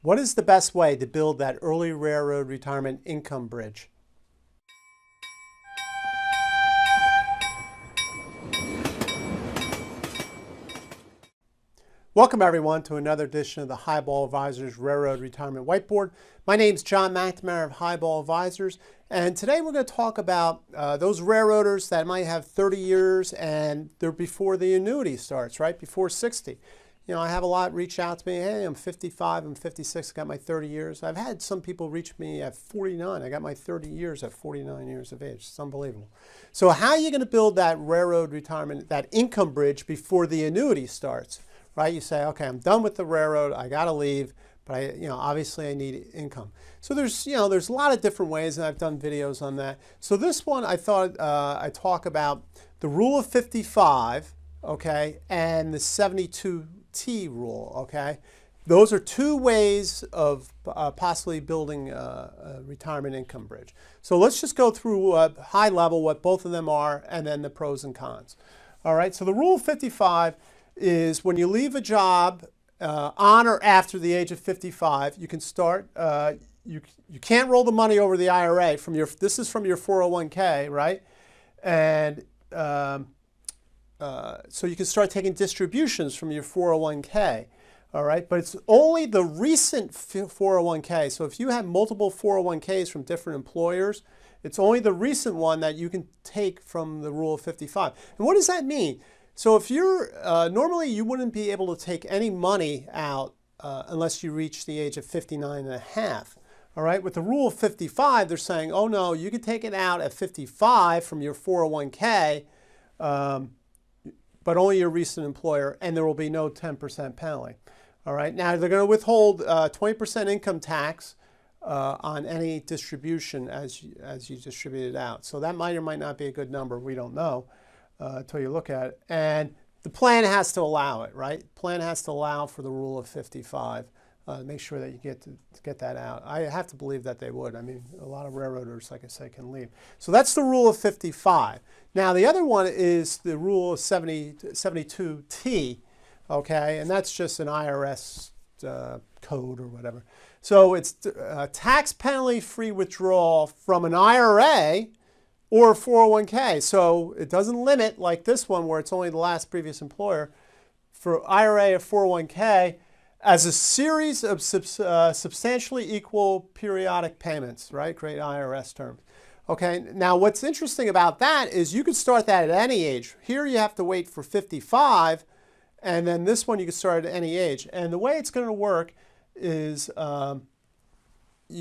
What is the best way to build that early railroad retirement income bridge? Welcome everyone to another edition of the Highball Advisors Railroad Retirement Whiteboard. My name is John McNamara of Highball Advisors, and today we're going to talk about those railroaders that might have 30 years and they're before the annuity starts, right? Before 60. You know, I have a lot reach out to me, hey, I'm 55, I'm 56, I got my 30 years. I've had some people reach me at 49. I got my 30 years at 49 years of age. It's unbelievable. So how are you going to build that railroad retirement, that income bridge before the annuity starts? Right? You say, okay, I'm done with the railroad, I got to leave, but obviously I need income. So there's a lot of different ways, and I've done videos on that. So this one, I thought I talk about the rule of 55, okay, and the 72T rule, okay. Those are two ways of possibly building a retirement income bridge. So let's just go through high level what both of them are, and then the pros and cons. All right. So the rule of 55 is when you leave a job on or after the age of 55, you can start, you can't roll the money over the IRA from your, this is from your 401k, right? And so you can start taking distributions from your 401k, all right? But it's only the recent 401k. So if you have multiple 401ks from different employers, it's only the recent one that you can take from the rule of 55. And what does that mean? So if you're, normally you wouldn't be able to take any money out unless you reach the age of 59 and a half. All right, with the rule of 55, they're saying, oh no, you can take it out at 55 from your 401k, but only your recent employer, and there will be no 10% penalty. All right, now they're going to withhold 20% income tax on any distribution as you distribute it out. So that might or might not be a good number. We don't know. Until you look at it. And the plan has to allow it, right? The plan has to allow for the rule of 55. Make sure that you get that out. I have to believe that they would. I mean, a lot of railroaders, like I say, can leave. So that's the rule of 55. Now, the other one is the rule of 72T, okay? And that's just an IRS code or whatever. So it's tax penalty-free withdrawal from an IRA or 401k. So it doesn't limit like this one where it's only the last previous employer. For IRA or 401k, as a series of substantially equal periodic payments, right? Great IRS terms. Okay, now what's interesting about that is you could start that at any age. Here you have to wait for 55, and then this one you can start at any age. And the way it's going to work is you're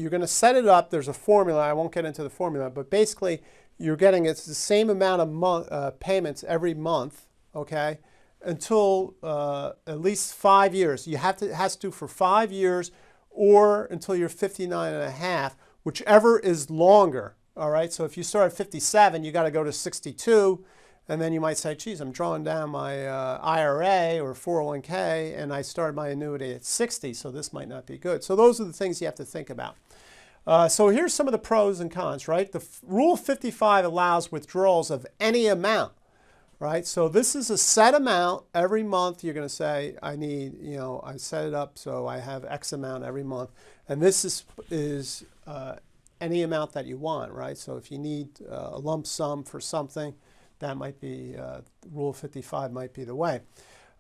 going to set it up. There's a formula. I won't get into the formula, but basically you're getting it's the same amount of payments every month, okay, until at least 5 years. You have to, it has to do for 5 years or until you're 59 and a half, whichever is longer, all right? So if you start at 57, you got to go to 62, and then you might say, geez, I'm drawing down my IRA or 401k, and I started my annuity at 60, so this might not be good. So those are the things you have to think about. So here's some of the pros and cons, right? The rule of 55 allows withdrawals of any amount, right? So this is a set amount. Every month you're going to say, I need, I set it up so I have X amount every month. And this is any amount that you want, right? So if you need a lump sum for something, that might be, rule of 55 might be the way.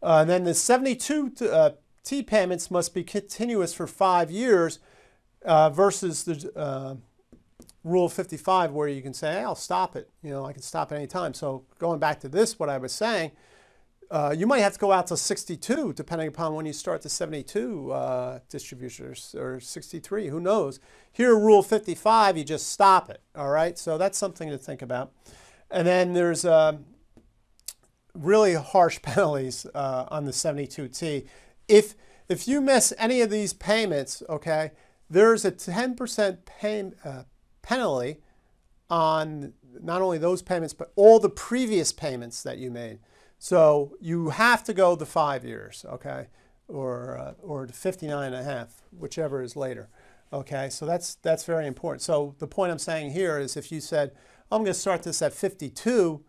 And then the 72T payments must be continuous for 5 years. Versus the rule 55 where you can say, hey, I'll stop it. I can stop at any time. So going back to this, what I was saying, you might have to go out to 62 depending upon when you start the 72 distributors or 63, who knows. Here, rule 55, you just stop it, all right? So that's something to think about. And then there's really harsh penalties on the 72T. If you miss any of these payments, okay, there's a 10% penalty on not only those payments, but all the previous payments that you made. So you have to go the 5 years, okay, or 59 and a half, whichever is later. Okay, so that's very important. So the point I'm saying here is if you said, I'm going to start this at 52,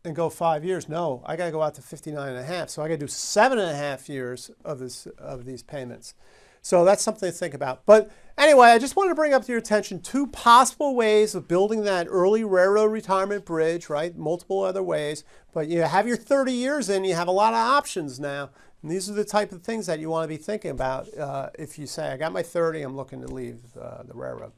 and go 5 years. No, I got to go out to 59 and a half. So I got to do 7.5 years of these payments. So that's something to think about. But anyway, I just wanted to bring up to your attention 2 possible ways of building that early railroad retirement bridge, right? Multiple other ways. But you have your 30 years in, you have a lot of options now. And these are the type of things that you want to be thinking about if you say, I got my 30, I'm looking to leave the railroad.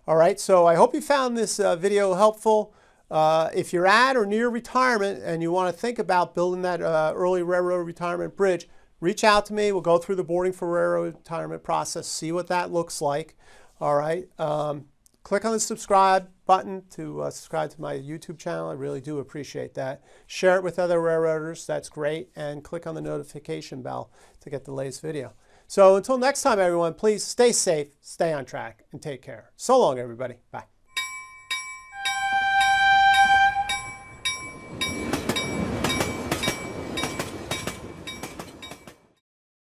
All right, so I hope you found this video helpful. If you're at or near retirement and you want to think about building that early railroad retirement bridge, reach out to me. We'll go through the boarding for railroad retirement process, see what that looks like. All right. Click on the subscribe button to subscribe to my YouTube channel. I really do appreciate that. Share it with other railroaders. That's great. And click on the notification bell to get the latest video. So until next time, everyone, please stay safe, stay on track, and take care. So long, everybody. Bye.